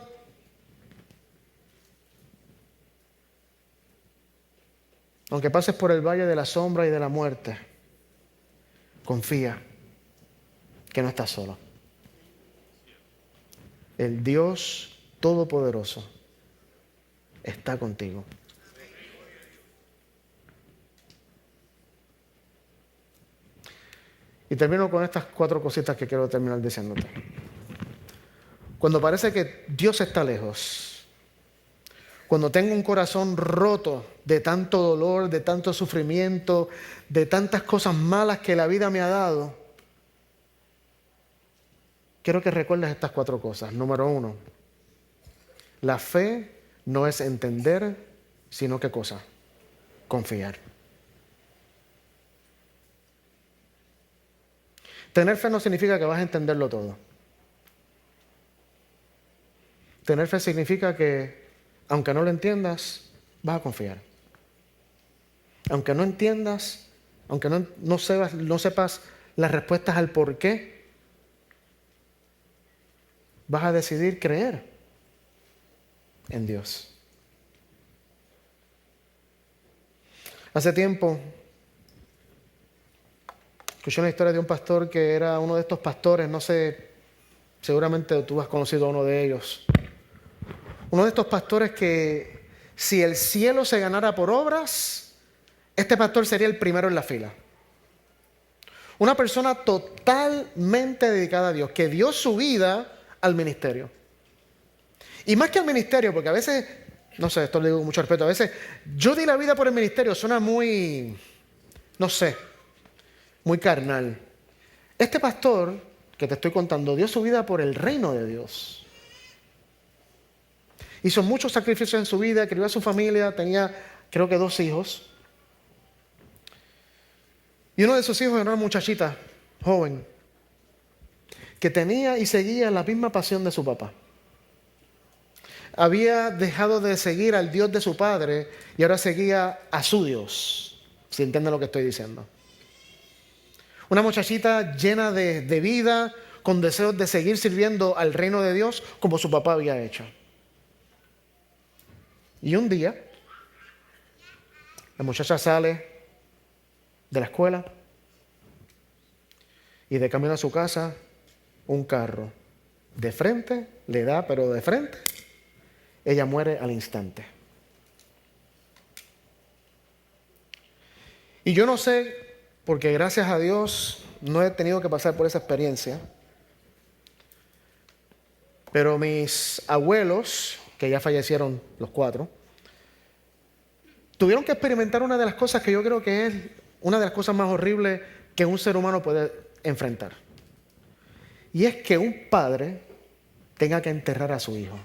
A: aunque pases por el valle de la sombra y de la muerte, confía que no estás solo. El Dios Todopoderoso está contigo. Y termino con estas 4 cositas que quiero terminar diciéndote. Cuando parece que Dios está lejos, cuando tengo un corazón roto de tanto dolor, de tanto sufrimiento, de tantas cosas malas que la vida me ha dado, quiero que recuerdes estas 4 cosas. Número 1, la fe no es entender, sino ¿qué cosa? Confiar. Tener fe no significa que vas a entenderlo todo. Tener fe significa que, aunque no lo entiendas, vas a confiar. Aunque no entiendas, aunque no sepas las respuestas al por qué, vas a decidir creer en Dios. Hace tiempo escuché una historia de un pastor que era uno de estos pastores, no sé, seguramente tú has conocido a uno de ellos. Uno de estos pastores que si el cielo se ganara por obras, este pastor sería el primero en la fila. Una persona totalmente dedicada a Dios, que dio su vida al ministerio. Y más que al ministerio, porque a veces, no sé, esto le digo con mucho respeto, a veces yo di la vida por el ministerio, suena muy, no sé, muy carnal. Este pastor que te estoy contando dio su vida por el reino de Dios. Hizo muchos sacrificios en su vida, crió a su familia, tenía creo que 2 hijos. Y uno de sus hijos era una muchachita joven que tenía y seguía la misma pasión de su papá. Había dejado de seguir al Dios de su padre y ahora seguía a su Dios, si entienden lo que estoy diciendo. Una muchachita llena de vida, con deseos de seguir sirviendo al reino de Dios como su papá había hecho. Y un día, la muchacha sale de la escuela y de camino a su casa, un carro de frente, le da, pero de frente, ella muere al instante. Y yo no sé, porque gracias a Dios no he tenido que pasar por esa experiencia, pero mis abuelos, que ya fallecieron los 4, tuvieron que experimentar una de las cosas que yo creo que es una de las cosas más horribles que un ser humano puede enfrentar. Y es que un padre tenga que enterrar a su hijo.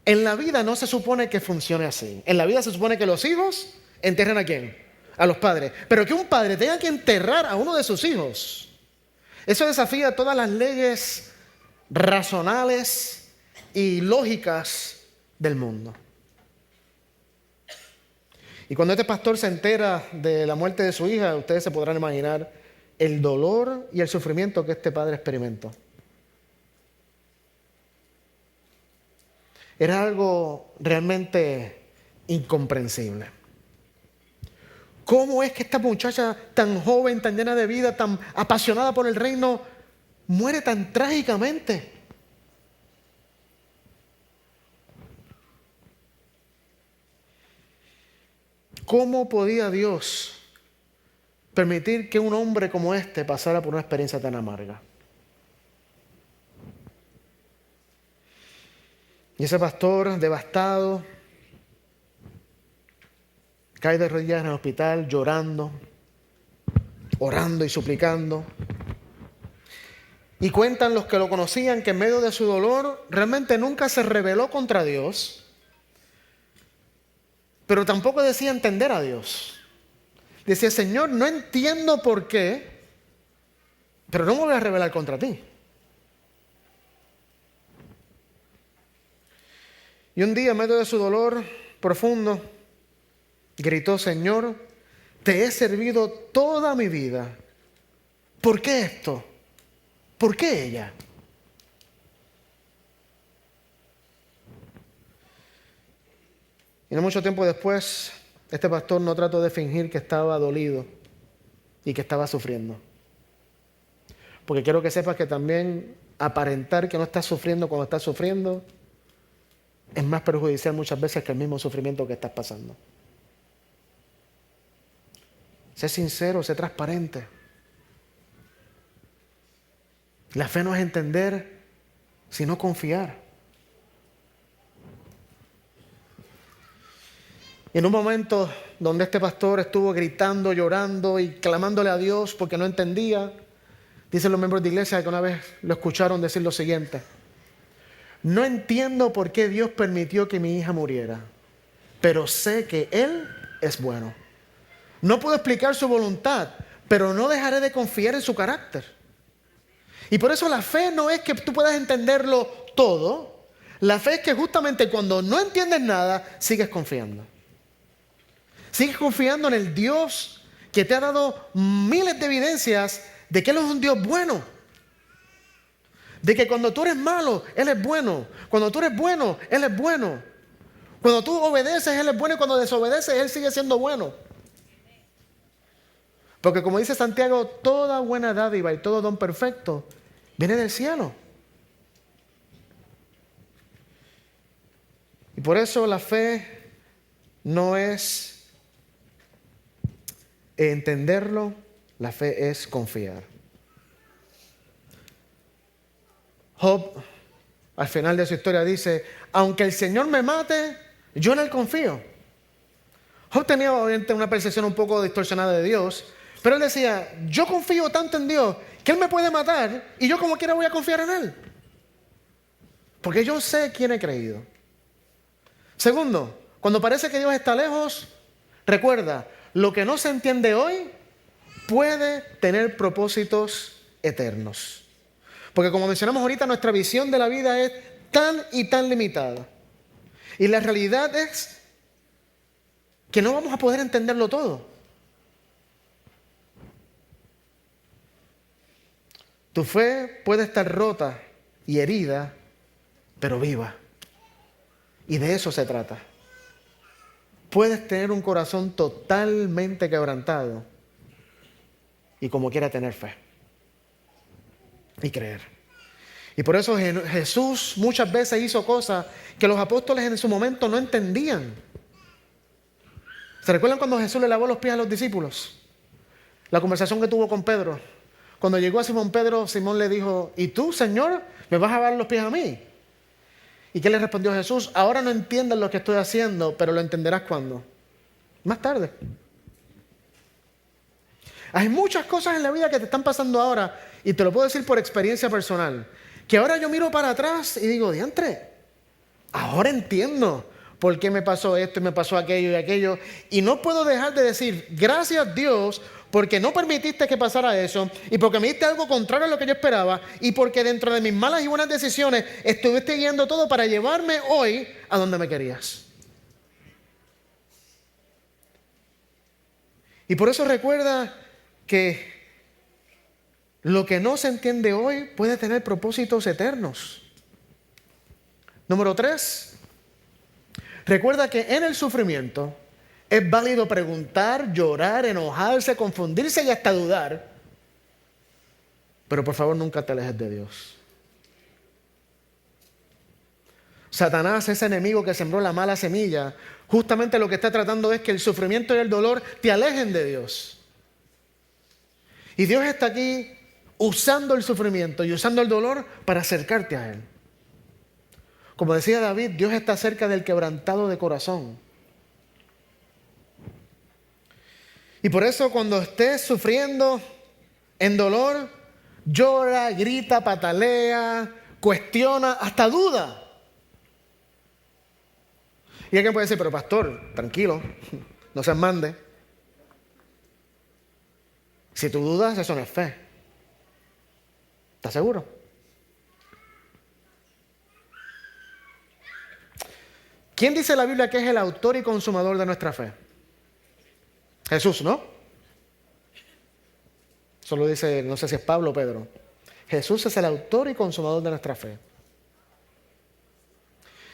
A: En la vida no se supone que funcione así. En la vida se supone que los hijos entierren ¿a quién? A los padres. Pero que un padre tenga que enterrar a uno de sus hijos, eso desafía todas las leyes racionales y lógicas del mundo. Y cuando este pastor se entera de la muerte de su hija, ustedes se podrán imaginar el dolor y el sufrimiento que este padre experimentó. Era algo realmente incomprensible. ¿Cómo es que esta muchacha tan joven, tan llena de vida, tan apasionada por el reino, muere tan trágicamente? ¿Cómo podía Dios permitir que un hombre como este pasara por una experiencia tan amarga? Y ese pastor devastado cae de rodillas en el hospital llorando, orando y suplicando. Y cuentan los que lo conocían que en medio de su dolor realmente nunca se rebeló contra Dios, pero tampoco decía entender a Dios. Decía, Señor, no entiendo por qué, pero no me voy a rebelar contra ti. Y un día, en medio de su dolor profundo, gritó, Señor, te he servido toda mi vida. ¿Por qué esto? ¿Por qué ella? Y no mucho tiempo después, este pastor no trató de fingir que estaba dolido y que estaba sufriendo. Porque quiero que sepas que también aparentar que no estás sufriendo cuando estás sufriendo es más perjudicial muchas veces que el mismo sufrimiento que estás pasando. Sé sincero, sé transparente. La fe no es entender, sino confiar. Y en un momento donde este pastor estuvo gritando, llorando y clamándole a Dios porque no entendía, dicen los miembros de iglesia que una vez lo escucharon decir lo siguiente: no entiendo por qué Dios permitió que mi hija muriera, pero sé que Él es bueno. No puedo explicar su voluntad, pero no dejaré de confiar en su carácter. Y por eso la fe no es que tú puedas entenderlo todo. La fe es que justamente cuando no entiendes nada, sigues confiando. Sigues confiando en el Dios que te ha dado miles de evidencias de que Él es un Dios bueno. De que cuando tú eres malo, Él es bueno. Cuando tú eres bueno, Él es bueno. Cuando tú obedeces, Él es bueno. Y cuando desobedeces, Él sigue siendo bueno. Porque como dice Santiago, toda buena dádiva y todo don perfecto viene del cielo. Y por eso la fe no es entenderlo, la fe es confiar. Job, al final de su historia, dice, aunque el Señor me mate, yo en Él confío. Job tenía obviamente una percepción un poco distorsionada de Dios, pero él decía, yo confío tanto en Dios que Él me puede matar y yo como quiera voy a confiar en Él. Porque yo sé quién he creído. Segundo, cuando parece que Dios está lejos, recuerda, lo que no se entiende hoy puede tener propósitos eternos. Porque como mencionamos ahorita, nuestra visión de la vida es tan y tan limitada. Y la realidad es que no vamos a poder entenderlo todo. Tu fe puede estar rota y herida, pero viva. Y de eso se trata. Puedes tener un corazón totalmente quebrantado y como quiera tener fe y creer. Y por eso Jesús muchas veces hizo cosas que los apóstoles en su momento no entendían. ¿Se recuerdan cuando Jesús le lavó los pies a los discípulos? La conversación que tuvo con Pedro. Cuando llegó a Simón Pedro, Simón le dijo, ¿y tú, Señor, me vas a lavar los pies a mí? ¿Y qué le respondió Jesús? Ahora no entiendes lo que estoy haciendo, pero lo entenderás cuando. Más tarde. Hay muchas cosas en la vida que te están pasando ahora, y te lo puedo decir por experiencia personal, que ahora yo miro para atrás y digo, diantre, ahora entiendo por qué me pasó esto y me pasó aquello y aquello, y no puedo dejar de decir, gracias Dios, porque no permitiste que pasara eso, y porque me diste algo contrario a lo que yo esperaba, y porque dentro de mis malas y buenas decisiones estuviste guiando todo para llevarme hoy a donde me querías. Y por eso recuerda que lo que no se entiende hoy puede tener propósitos eternos. Número 3, recuerda que en el sufrimiento es válido preguntar, llorar, enojarse, confundirse y hasta dudar. Pero por favor nunca te alejes de Dios. Satanás, ese enemigo que sembró la mala semilla, justamente lo que está tratando es que el sufrimiento y el dolor te alejen de Dios. Y Dios está aquí usando el sufrimiento y usando el dolor para acercarte a Él. Como decía David, Dios está cerca del quebrantado de corazón. Y por eso cuando estés sufriendo en dolor, Llora, grita, patalea, cuestiona, hasta duda. Y alguien puede decir, pero pastor, tranquilo, no se mande. Si tú dudas, eso no es fe. ¿Estás seguro? ¿Quién dice en la Biblia que es el autor y consumador de nuestra fe? Jesús, ¿no? Eso lo dice, no sé si es Pablo o Pedro. Jesús es el autor y consumador de nuestra fe.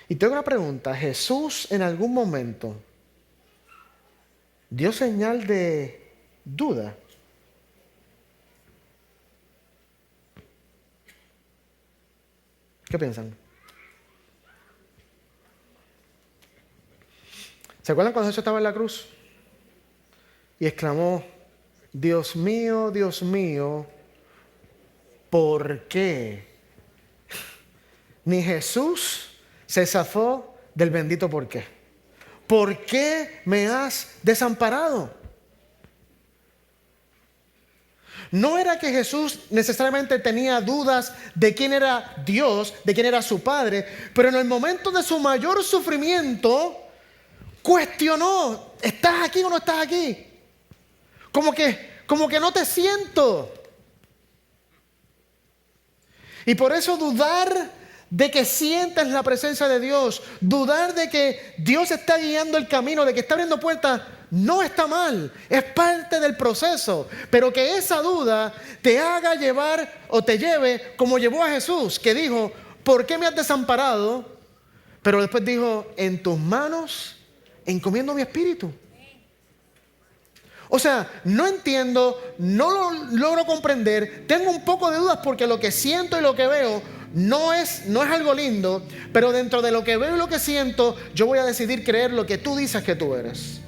A: Y tengo una pregunta. ¿Jesús en algún momento dio señal de duda? ¿Qué piensan? ¿Se acuerdan cuando Jesús estaba en la cruz? Y exclamó, Dios mío, ¿por qué? Ni Jesús se zafó del bendito por qué. ¿Por qué me has desamparado? No era que Jesús necesariamente tenía dudas de quién era Dios, de quién era su Padre, pero en el momento de su mayor sufrimiento, cuestionó, ¿estás aquí o no estás aquí? Como que no te siento. Y por eso dudar de que sientes la presencia de Dios, dudar de que Dios está guiando el camino, de que está abriendo puertas, no está mal, es parte del proceso. Pero que esa duda te haga llevar o te lleve como llevó a Jesús, que dijo, ¿por qué me has desamparado? Pero después dijo, en tus manos encomiendo mi espíritu. O sea, no entiendo, no lo logro comprender, tengo un poco de dudas porque lo que siento y lo que veo no es algo lindo, pero dentro de lo que veo y lo que siento, yo voy a decidir creer lo que tú dices que tú eres.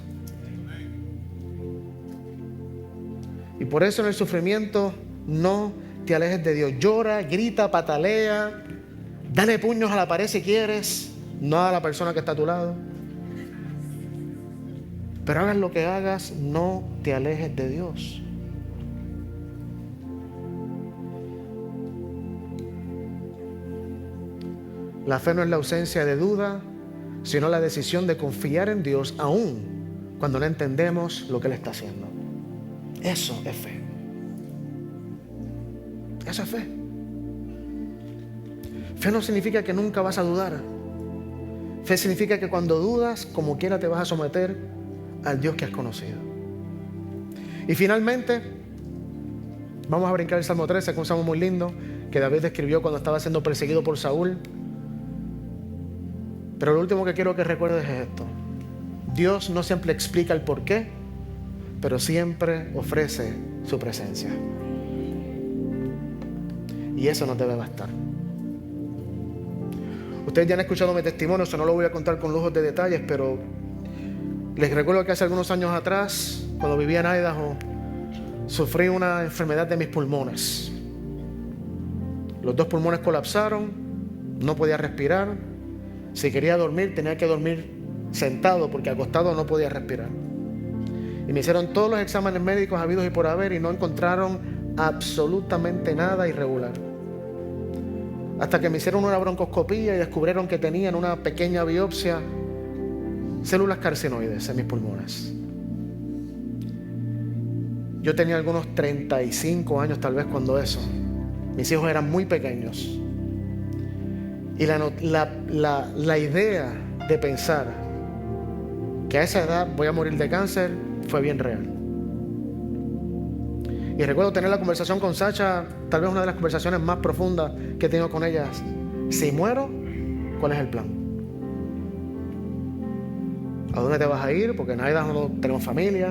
A: Y por eso en el sufrimiento no te alejes de Dios. Llora, grita, patalea, dale puños a la pared si quieres, no a la persona que está a tu lado. Pero hagas lo que hagas, no te alejes de Dios. La fe no es la ausencia de duda, sino la decisión de confiar en Dios aún cuando no entendemos lo que Él está haciendo. Eso es fe. Eso es fe. Fe no significa que nunca vas a dudar. Fe significa que cuando dudas, como quiera te vas a someter al Dios que has conocido. Y finalmente, vamos a brincar el Salmo 13, que es un salmo muy lindo, que David escribió cuando estaba siendo perseguido por Saúl. Pero lo último que quiero que recuerdes es esto. Dios no siempre explica el por qué, pero siempre ofrece su presencia. Y eso nos debe bastar. Ustedes ya han escuchado mi testimonio, eso no lo voy a contar con lujos de detalles, pero les recuerdo que hace algunos años atrás, cuando vivía en Idaho, sufrí una enfermedad de mis pulmones. Los dos pulmones colapsaron, no podía respirar. Si quería dormir, tenía que dormir sentado porque acostado no podía respirar. Y me hicieron todos los exámenes médicos habidos y por haber y no encontraron absolutamente nada irregular. Hasta que me hicieron una broncoscopía y descubrieron que tenían una pequeña biopsia células carcinoides en mis pulmones. Yo tenía algunos 35 años tal vez cuando eso. Mis hijos eran muy pequeños. Y la idea de pensar que a esa edad voy a morir de cáncer fue bien real. Y recuerdo tener la conversación con Sacha, tal vez una de las conversaciones más profundas que he tenido con ella. Si muero, ¿cuál es el plan? ¿A dónde te vas a ir? Porque en Idaho no tenemos familia.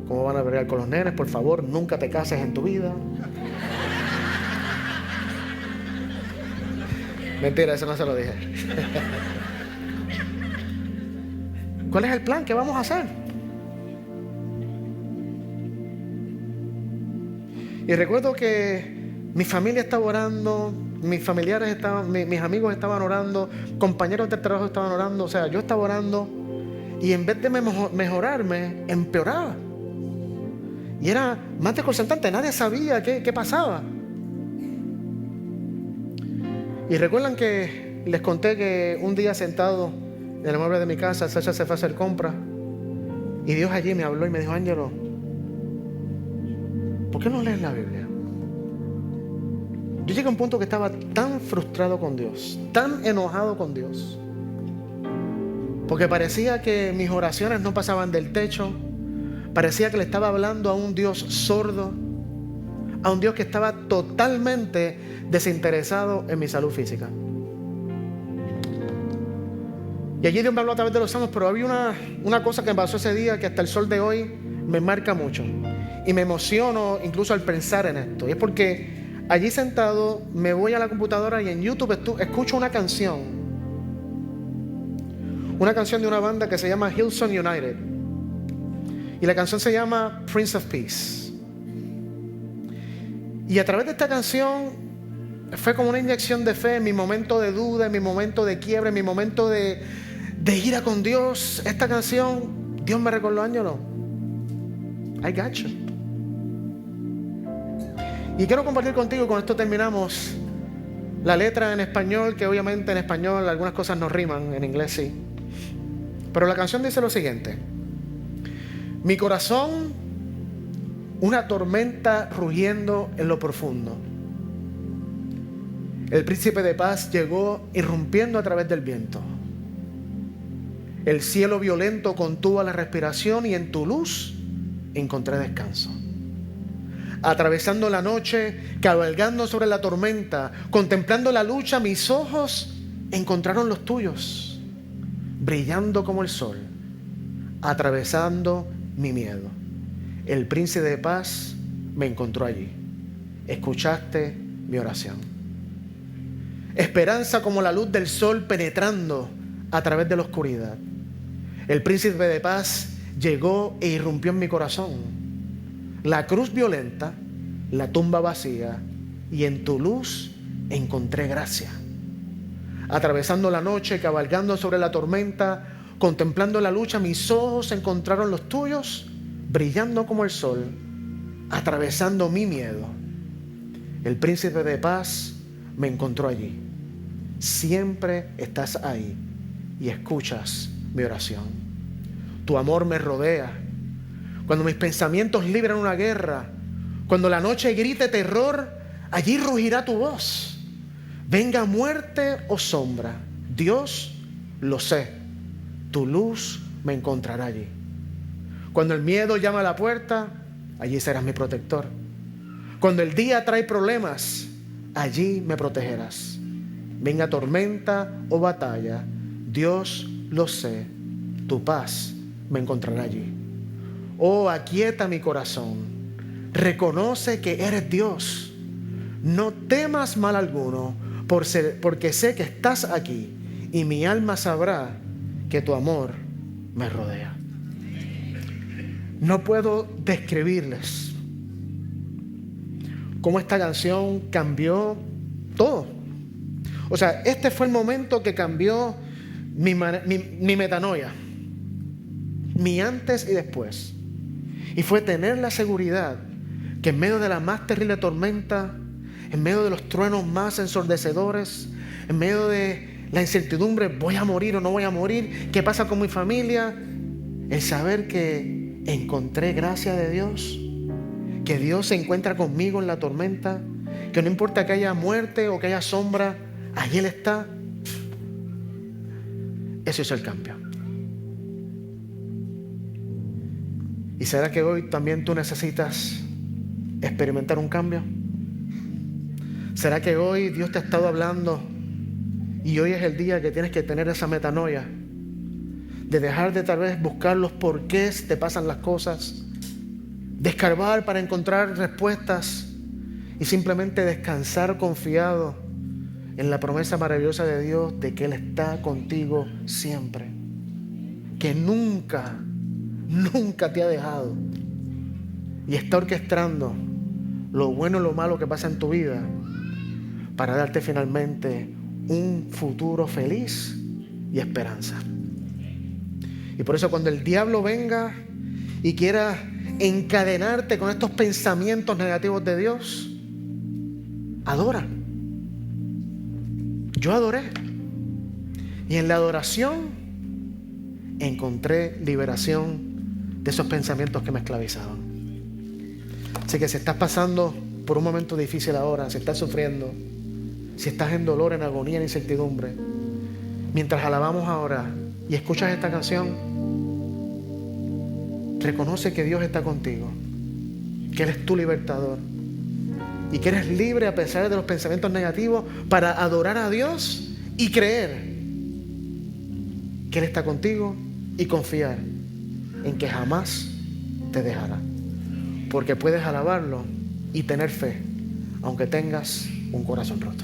A: ¿Cómo van a bregar con los nenes? Por favor, nunca te cases en tu vida. Mentira, eso no se lo dije. ¿Cuál es el plan? ¿Qué vamos a hacer? Y recuerdo que mi familia estaba orando, mis familiares estaban, mis amigos estaban orando, compañeros de trabajo estaban orando, o sea, yo estaba orando y en vez de mejorarme, empeoraba. Y era más desconcertante, nadie sabía qué pasaba. Y recuerdan que les conté que un día sentado en el mueble de mi casa, Sacha se fue a hacer compras. Y Dios allí me habló y me dijo: Ángelo, ¿por qué no lees la Biblia? Yo llegué a un punto que estaba tan frustrado con Dios, tan enojado con Dios, porque parecía que mis oraciones no pasaban del techo. Parecía que le estaba hablando a un Dios sordo, a un Dios que estaba totalmente desinteresado en mi salud física. Y allí Dios me habló a través de los salmos, pero había una cosa que me pasó ese día que hasta el sol de hoy me marca mucho. Y me emociono incluso al pensar en esto. Y es porque allí sentado me voy a la computadora y en YouTube escucho una canción. Una canción de una banda que se llama Hillsong United. Y la canción se llama Prince of Peace. Y a través de esta canción fue como una inyección de fe en mi momento de duda, en mi momento de quiebre, en mi momento de ira con Dios. Esta canción, Dios me recordó: Ángelo, I got you. Y quiero compartir contigo, con esto terminamos, la letra en español, que obviamente en español algunas cosas no riman, en inglés sí. Pero la canción dice lo siguiente: mi corazón, una tormenta rugiendo en lo profundo. El príncipe de paz llegó irrumpiendo a través del viento. El cielo violento contuvo la respiración y en tu luz encontré descanso. Atravesando la noche, cabalgando sobre la tormenta, contemplando la lucha, mis ojos encontraron los tuyos, brillando como el sol, atravesando mi miedo. El príncipe de paz me encontró allí. Escuchaste mi oración. Esperanza como la luz del sol penetrando a través de la oscuridad. El príncipe de paz llegó e irrumpió en mi corazón. La cruz violenta, la tumba vacía, y en tu luz encontré gracia. Atravesando la noche, cabalgando sobre la tormenta, contemplando la lucha, mis ojos encontraron los tuyos, brillando como el sol, atravesando mi miedo. El príncipe de paz me encontró allí. Siempre estás ahí y escuchas mi oración. Tu amor me rodea. Cuando mis pensamientos libran una guerra, cuando la noche grite terror, allí rugirá tu voz. Venga muerte o sombra, Dios, lo sé. Tu luz me encontrará allí. Cuando el miedo llama a la puerta, allí serás mi protector. Cuando el día trae problemas, allí me protegerás. Venga tormenta o batalla, Dios, lo sé. Tu paz me encontrará allí. Oh, aquieta mi corazón. Reconoce que eres Dios. No temas mal alguno, porque sé que estás aquí y mi alma sabrá que tu amor me rodea. No puedo describirles cómo esta canción cambió todo. O sea, este fue el momento que cambió mi metanoia, mi antes y después. Y fue tener la seguridad que en medio de la más terrible tormenta, en medio de los truenos más ensordecedores, en medio de la incertidumbre, ¿voy a morir o no voy a morir? ¿Qué pasa con mi familia? El saber que encontré gracia de Dios, que Dios se encuentra conmigo en la tormenta, que no importa que haya muerte o que haya sombra, allí Él está. Eso es el cambio. ¿Y será que hoy también tú necesitas experimentar un cambio? ¿Será que hoy Dios te ha estado hablando y hoy es el día que tienes que tener esa metanoia de dejar de tal vez buscar los porqués te pasan las cosas, de escarbar para encontrar respuestas y simplemente descansar confiado en la promesa maravillosa de Dios de que Él está contigo siempre, que nunca te ha dejado y está orquestando lo bueno y lo malo que pasa en tu vida para darte finalmente un futuro feliz y esperanza. Y por eso cuando el diablo venga y quiera encadenarte con estos pensamientos negativos de Dios, adora. Yo adoré. Y en la adoración encontré liberación de esos pensamientos que me esclavizaban. Así que si estás pasando por un momento difícil ahora, si estás sufriendo, si estás en dolor, en agonía, en incertidumbre, mientras alabamos ahora y escuchas esta canción, reconoce que Dios está contigo, que Él es tu libertador y que eres libre a pesar de los pensamientos negativos para adorar a Dios y creer que Él está contigo y confiar en que jamás te dejará. Porque puedes alabarlo y tener fe, aunque tengas un corazón roto.